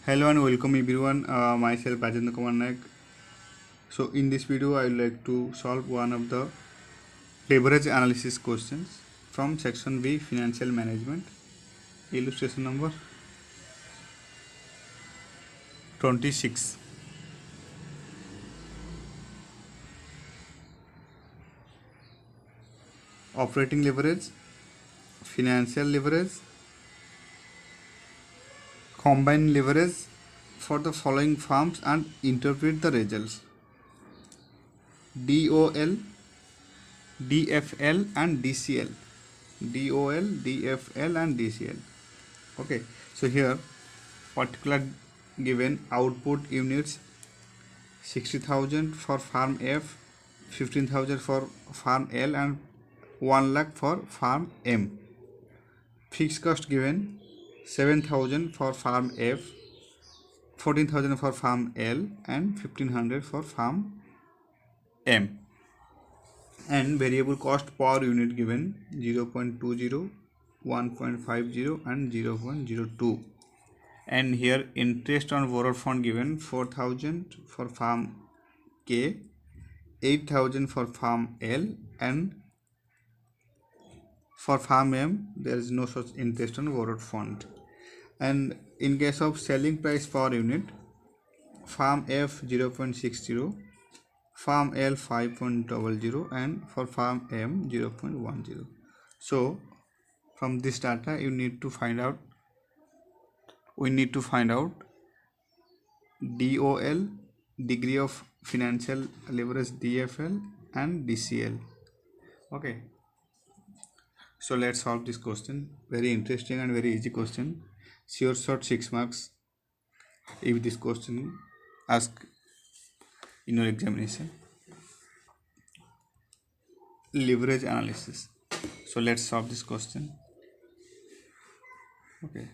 Hello and welcome everyone. Myself Rajendra Nayak. So in this video, I would like to solve one of the leverage analysis questions from section B, Financial Management, illustration number 26. Operating leverage, financial leverage, combined leverage for the following firms and interpret the results. DOL, DFL and DCL. DOL, DFL and DCL. Okay, so here particular given output units 60,000 for farm F, 15,000 for farm L and 1 lakh for farm M. Fixed cost given 7,000 for farm F, 14,000 for farm L and 1,500 for farm M. And variable cost per unit given 0.20, 1.50 and 0.02. And here interest on borrowed fund given 4,000 for farm K, 8,000 for farm L and for farm M there is no such interest on borrowed fund. And in case of selling price per unit, farm F 0.60, farm L 5.00 and for farm M 0.10. So from this data we need to find out DOL, degree of financial leverage DFL and DCL. Okay, so let's solve this question. Very interesting and very easy question. Sure shot 6 marks if this question asked in your examination. Leverage analysis. So let's solve this question. Okay.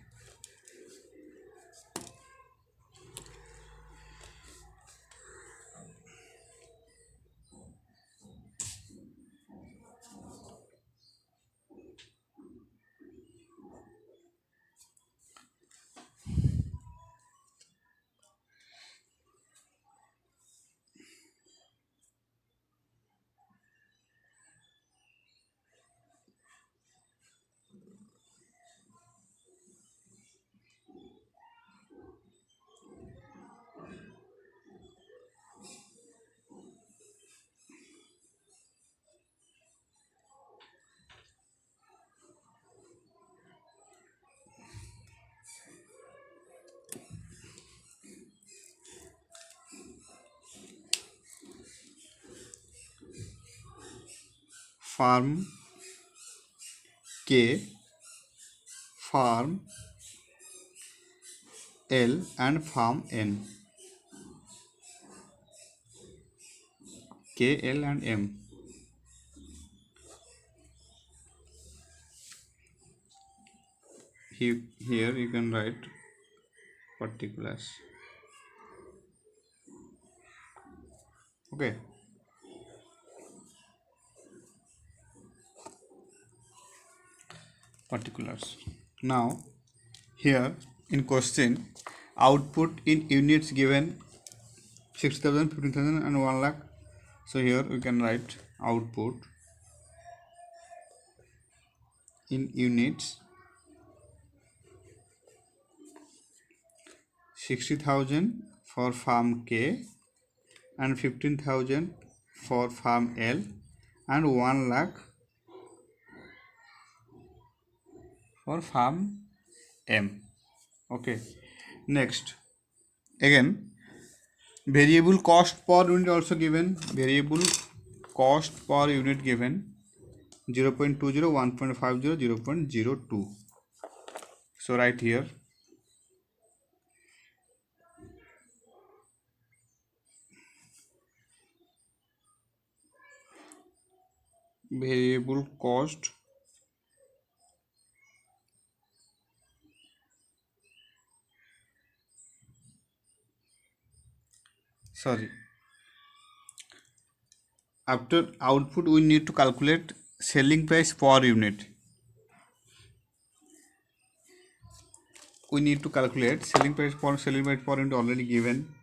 Farm K, farm L and farm N. K, L and M. Here you can write particulars. Okay. Particulars. Now here in question, output in units given 60,000, 15,000 and 1 lakh. So here we can write output in units 60,000 for farm K and 15,000 for farm L and 1 lakh for farm M. Okay, next again variable cost per unit also given. Variable cost per unit given 0.20, 1.50, 0.02. So right here variable cost after output we need to calculate selling price per unit. we need to calculate selling price per unit already given.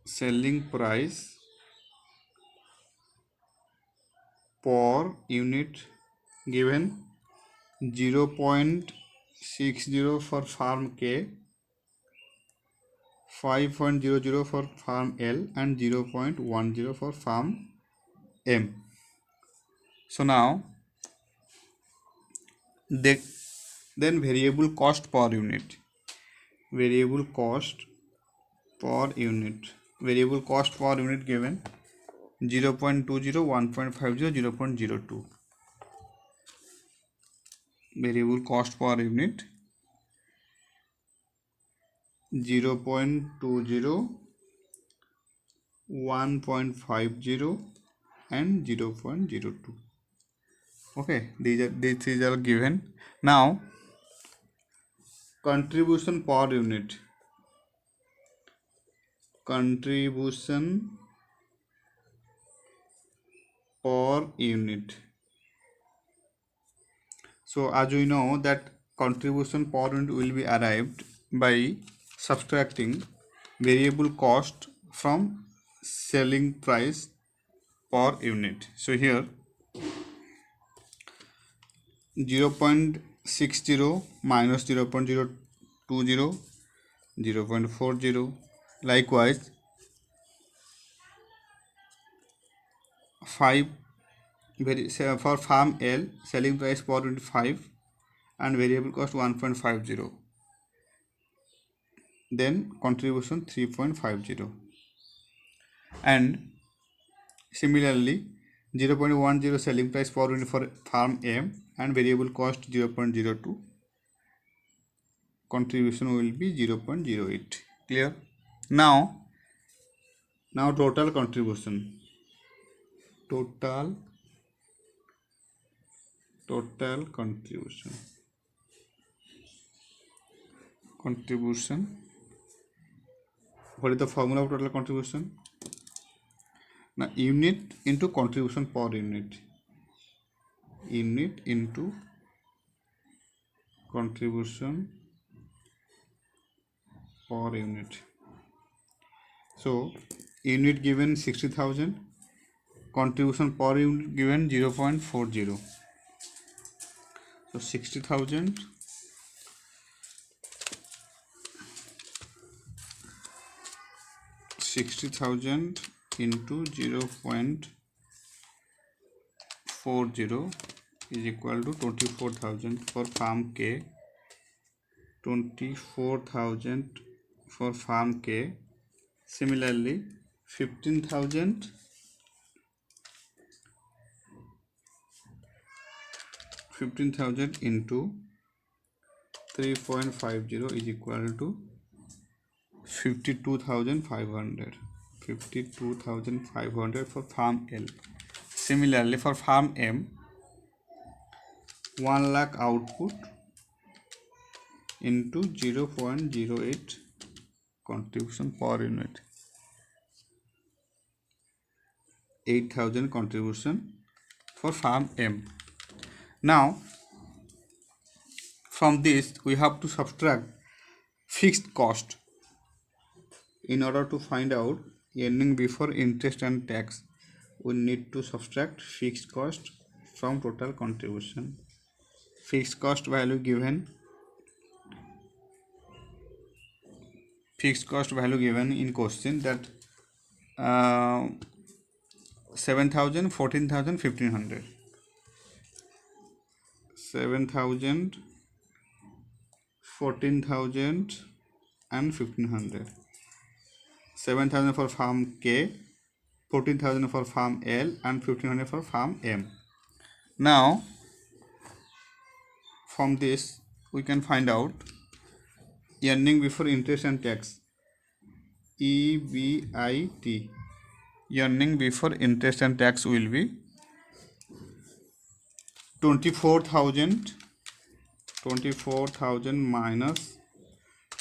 Selling price per unit given 0.60 for farm K, 5.00 for farm L, and 0.10 for farm M. So now then variable cost per unit. Variable cost per unit given 0.20, 1.50, 0.02. Variable cost per unit 0.20, 1.50, and 0.02. Okay, these are given. Now contribution per unit. Contribution per unit. So as we know that contribution per unit will be arrived by subtracting variable cost from selling price per unit. So here 0.60 minus 0.020, 0.40. Likewise 5 for farm L, selling price per unit 5 and variable cost 1.50, then contribution 3.50. And similarly 0.10 selling price per unit for farm M and variable cost 0.02, contribution will be 0.08. Clear? Now total contribution. Total contribution. What is the formula of total contribution? Now unit into contribution per unit. Unit into contribution per unit. So unit given 60,000, contribution per unit given 0.40. So 60,000 into 0.40 is equal to 24,000 for farm K, 24,000 for farm K. Similarly 15,000 into 3.50 is equal to 52,500. 52,500 for farm L. Similarly for farm M, 1 lakh output into 0.08 contribution per unit, 8,000 contribution for farm M. Now from this we have to subtract fixed cost in order to find out earning before interest and tax. We need to subtract fixed cost from total contribution. Fixed cost value given in question, that 7,000, 14,000, 1,500. 7,000, 14,000 and 1,500. 7,000 for farm K, 14,000 for farm L, and 1,500 for farm M. Now from this we can find out earning before interest and tax, EBIT. Earning before interest and tax will be 24,000 minus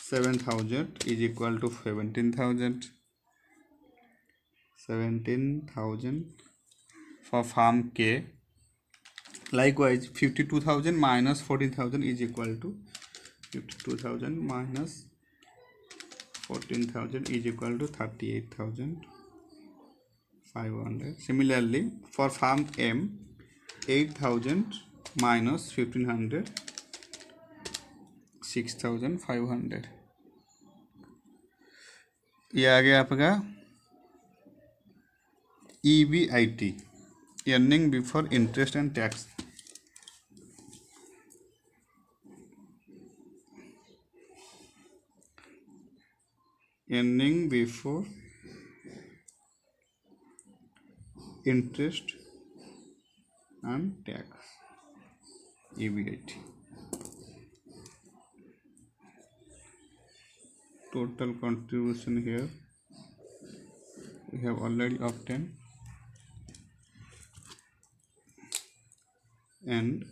7,000 is equal to 17,000. for farm K. Likewise 52,000 minus 14,000 is equal to 52,000 minus 14,000 is equal to 38,500. Similarly for farm M, 8,000 minus 1,500, 6,500. ये आ गया आपका EBIT, earning before interest and tax. Earning before interest and tax, EBIT. Total contribution here we have already obtained, and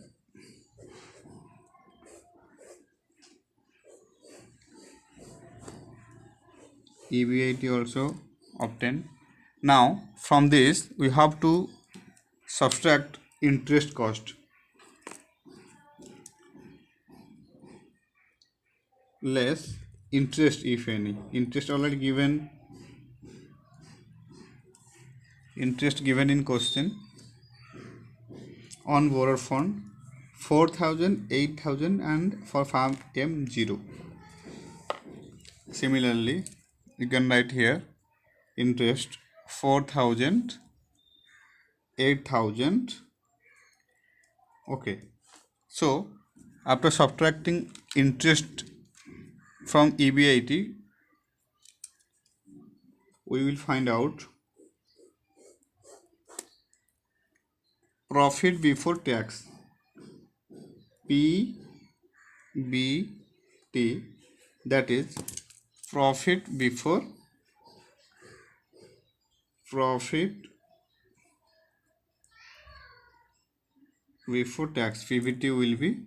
EBIT also obtained. Now from this we have to subtract interest cost, less interest if any. Interest already given, interest given in question on borrowed fund 4,000, 8,000 and for farm M 0. Similarly you can write here interest 4,000, 8,000. Okay, so after subtracting interest from EBIT we will find out profit before tax, PBT, that is profit before tax. PBT will be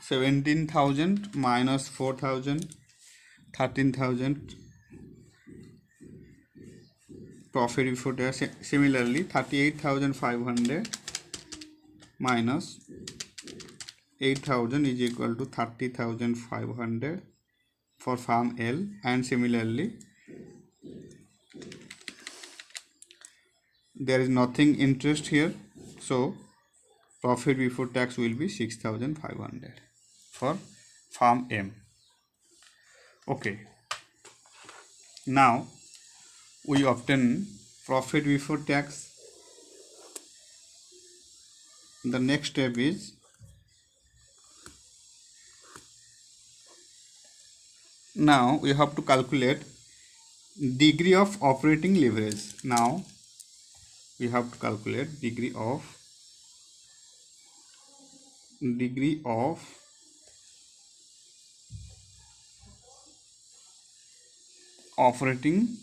17,000 minus 4,000, 13,000 profit before tax. Similarly 38,500 minus 8,000 is equal to 30,500 for farm L, and similarly there is nothing interest here, so profit before tax will be 6,500 for farm M. Okay, now we obtain profit before tax. The next step is now we have to calculate degree of operating leverage. Now we have to calculate degree of operating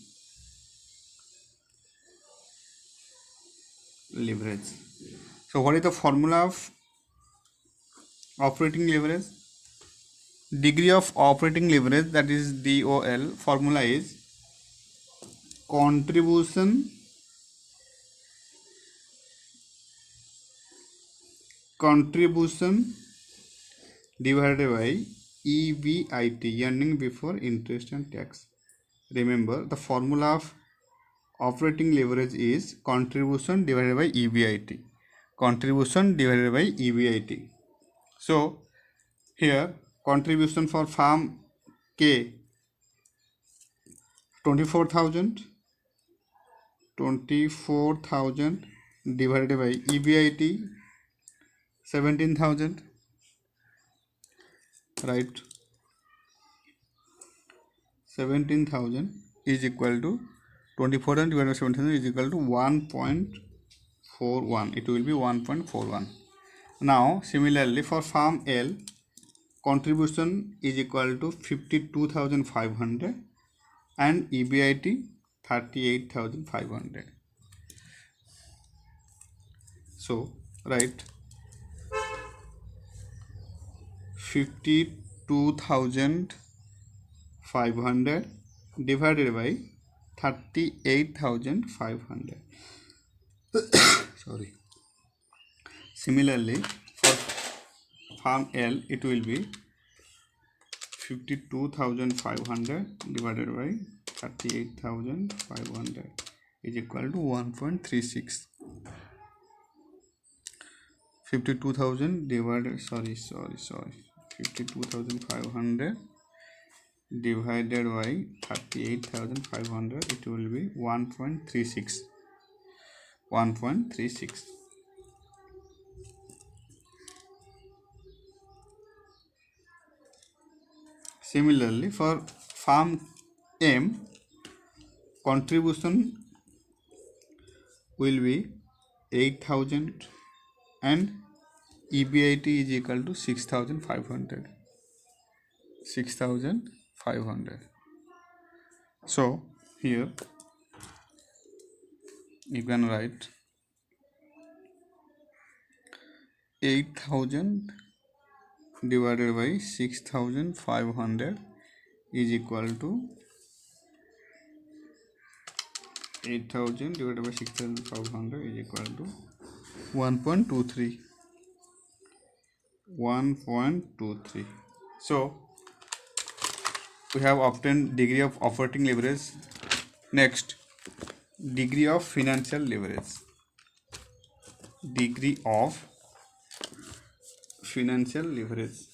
leverage. So what is the formula of operating leverage? Degree of operating leverage, that is DOL, formula is contribution divided by EBIT, earning before interest and tax. Remember, the formula of operating leverage is contribution divided by EBIT. Contribution divided by EBIT. So here contribution for farm K 24,000 divided by EBIT 17,000, right? 17,000 is equal to 24,000 divided by 17,000 is equal to 1.41. It will be 1.41. Now similarly for farm L, contribution is equal to 52,500 and EBIT 38,500. So write 52,500 divided by 38,500. Sorry. Similarly, for farm L, it will be 52,500 divided by 38,500 is equal to 1.36. 52,000 divided, sorry, 52,500 divided by 38,500, it will be 1.36. 1.36. Similarly, for farm M, contribution will be 8,000 and EBIT is equal to 6,500. 6,500. So here you can write 8,000 divided by 6,500 is equal to 8,000 divided by 6,500 is equal to 1.23. 1.23. So we have obtained degree of operating leverage. Next, degree of financial leverage. Degree of financial leverage.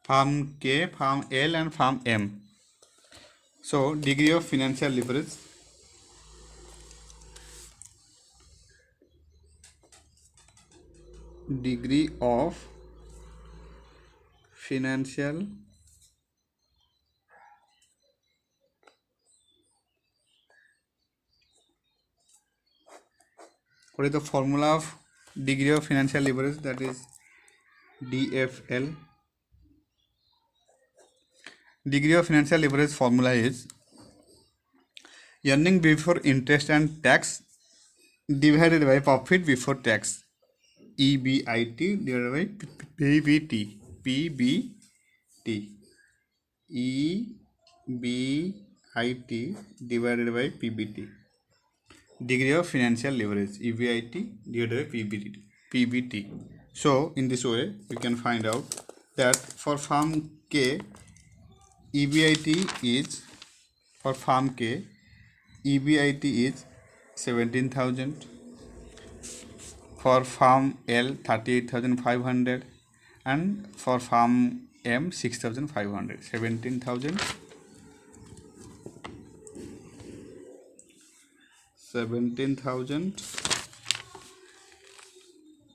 Farm K, farm L and farm M. So degree of financial leverage. Degree of financial what is the formula of degree of financial leverage? That is DFL. Degree of financial leverage formula is earning before interest and tax divided by profit before tax, EBIT divided by PBT. PBT. EBIT divided by PBT. Degree of financial leverage, EBIT divided by PBT. So in this way we can find out that for farm K, EBIT is, for farm K, EBIT is 17,000. For farm L, 38,500, and for farm M, 6,500. 17,000,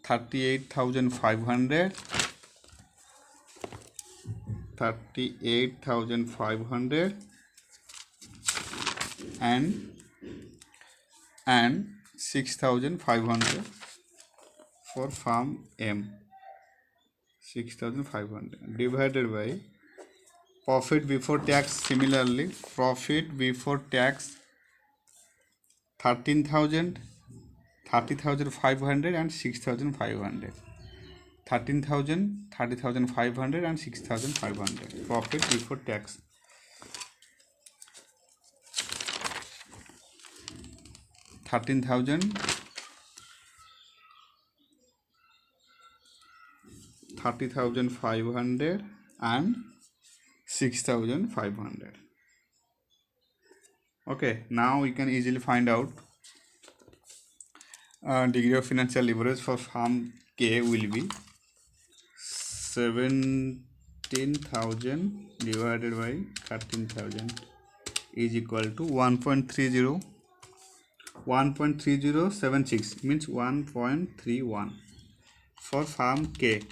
38,500, 38,500, and 6,500 for farm M. 6,500 divided by profit before tax. Similarly, profit before tax 13,000, 30,500 and 6,500. 13,000, 30,500 and 6,500. Profit before tax. 13,000, 30,500 and 6,500. Okay, now we can easily find out degree of financial leverage for farm K will be 17,000 divided by 13,000. is equal to 1.3076 means 1.31 for farm K,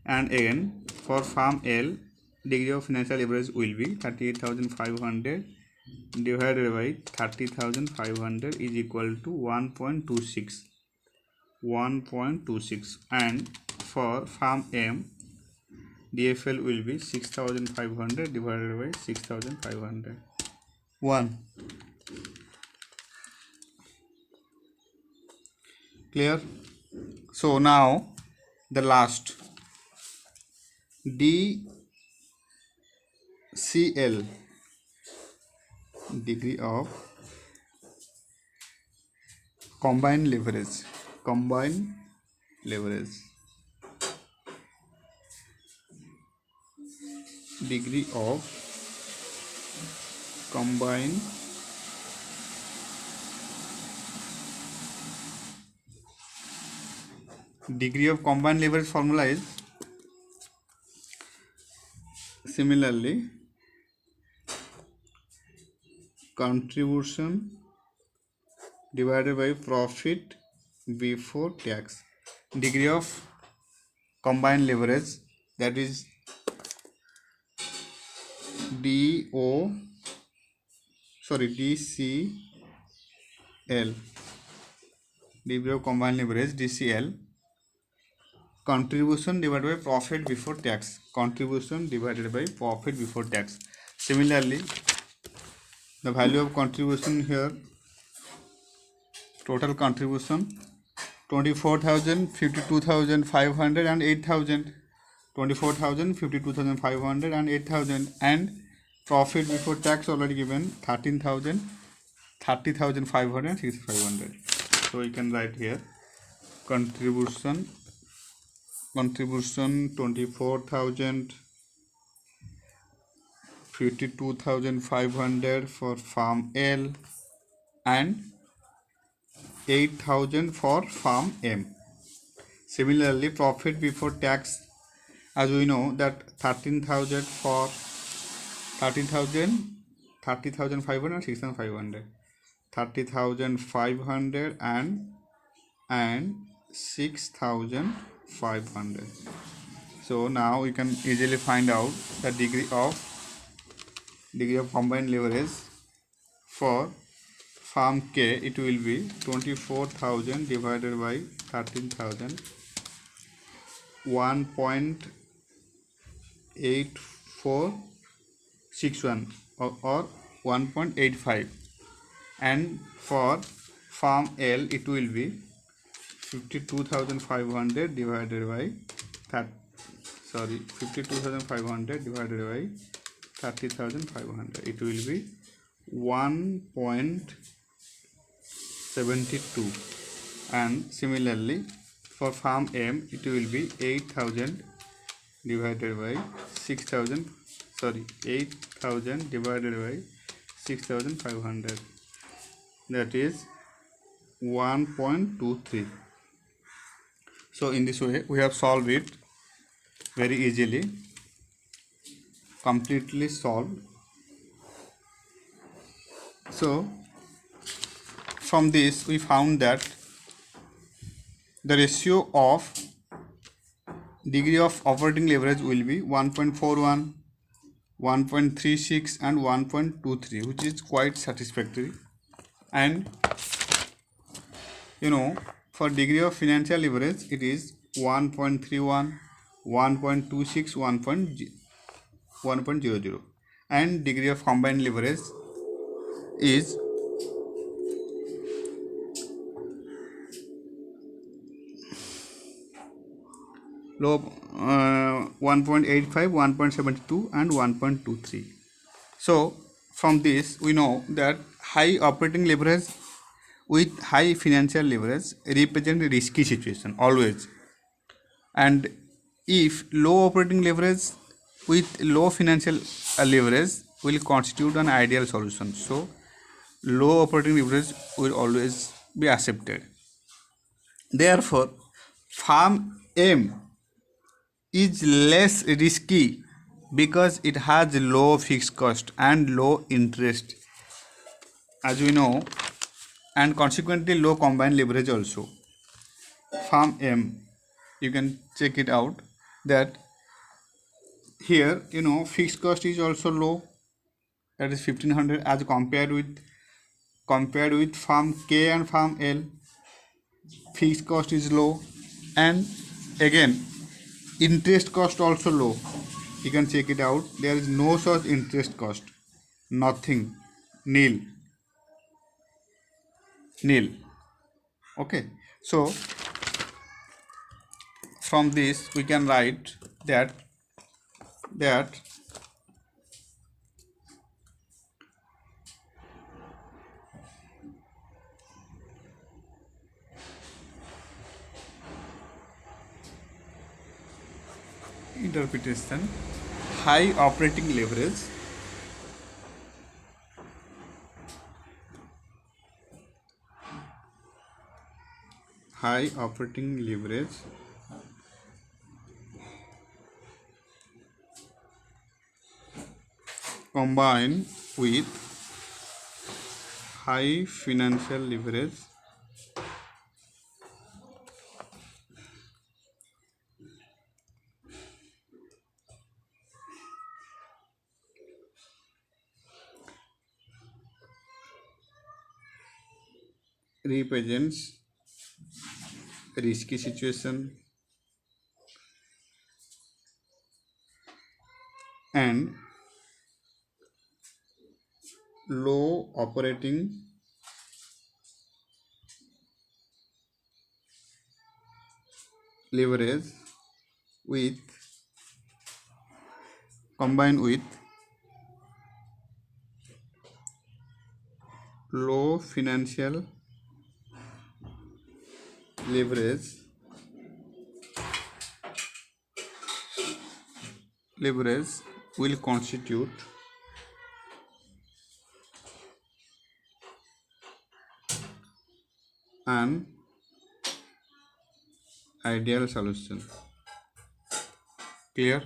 and again for farm L degree of financial leverage will be 38,500 divided by 30,500 is equal to 1.26, and for farm M DFL will be 6,500 divided by 6,500. 1. Clear? So now the last DCL, degree of combined leverage, degree of combined leverage formula is similarly contribution divided by profit before tax. Degree of combined leverage, that is DCL, degree of combined leverage DCL, contribution divided by profit before tax, Similarly, the value of contribution here, total contribution 24,000, 52,500 and 8,000, 24,000, 52,500 and 8,000, and profit before tax already given 13,000, 30,500 and 6,500. So you can write here contribution 24,000, 52,500 for farm L and 8,000 for farm M. Similarly, profit before tax, as we know that 13,000 for 30,000, 30,500 and 6,500, 30,500 and 6,500. So now we can easily find out the degree of combined leverage for farm K. It will be 24,000 divided by 13,000, 1.8461 or 1.85, and for farm L it will be 52,500 divided by 52,500 divided by 30,500. It will be 1.72, and similarly for farm M it will be 8,000 divided by 6,000. 8,000 divided by 6,500. That is 1.23. So in this way we have solved it very easily, completely solved. So from this we found that the ratio of degree of operating leverage will be 1.41, 1.36 and 1.23, which is quite satisfactory. And for degree of financial leverage it is 1.31, 1.26, 1.00, and degree of combined leverage is low 1.85, 1.72 and 1.23. So from this we know that high operating leverage with high financial leverage represent a risky situation always, and if low operating leverage with low financial leverage will constitute an ideal solution. So low operating leverage will always be accepted. Therefore farm M is less risky because it has low fixed cost and low interest as we know, and consequently low combined leverage also. Farm M, you can check it out that here fixed cost is also low, that is 1500 as compared with farm K and farm L. Fixed cost is low, and again interest cost also low. You can check it out, there is no such interest cost, nothing, nil. Okay, so from this we can write that interpretation, high operating leverage combined with high financial leverage represents risky situation and low operating leverage with combined with low financial leverage will constitute an ideal solution. Clear?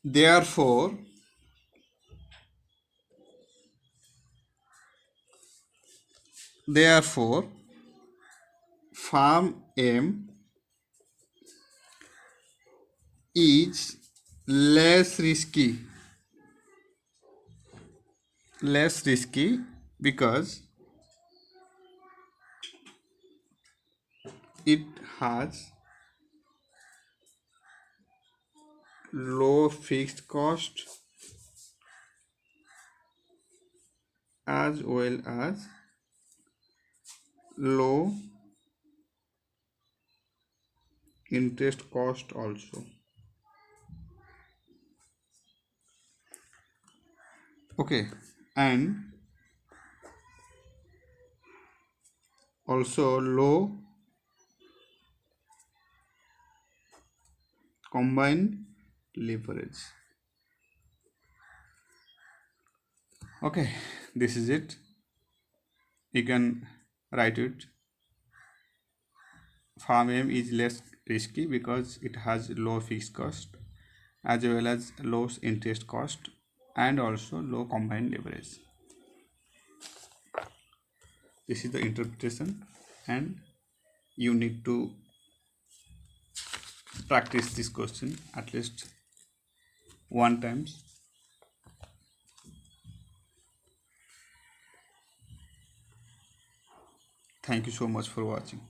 Therefore, farm M is less risky because it has low fixed cost as well as low interest cost also. Okay, and also low combined leverage. Okay, this is it. You can write it. Farm M is less risky because it has low fixed cost as well as low interest cost and also low combined leverage. This is the interpretation, and you need to practice this question at least one times. Thank you so much for watching.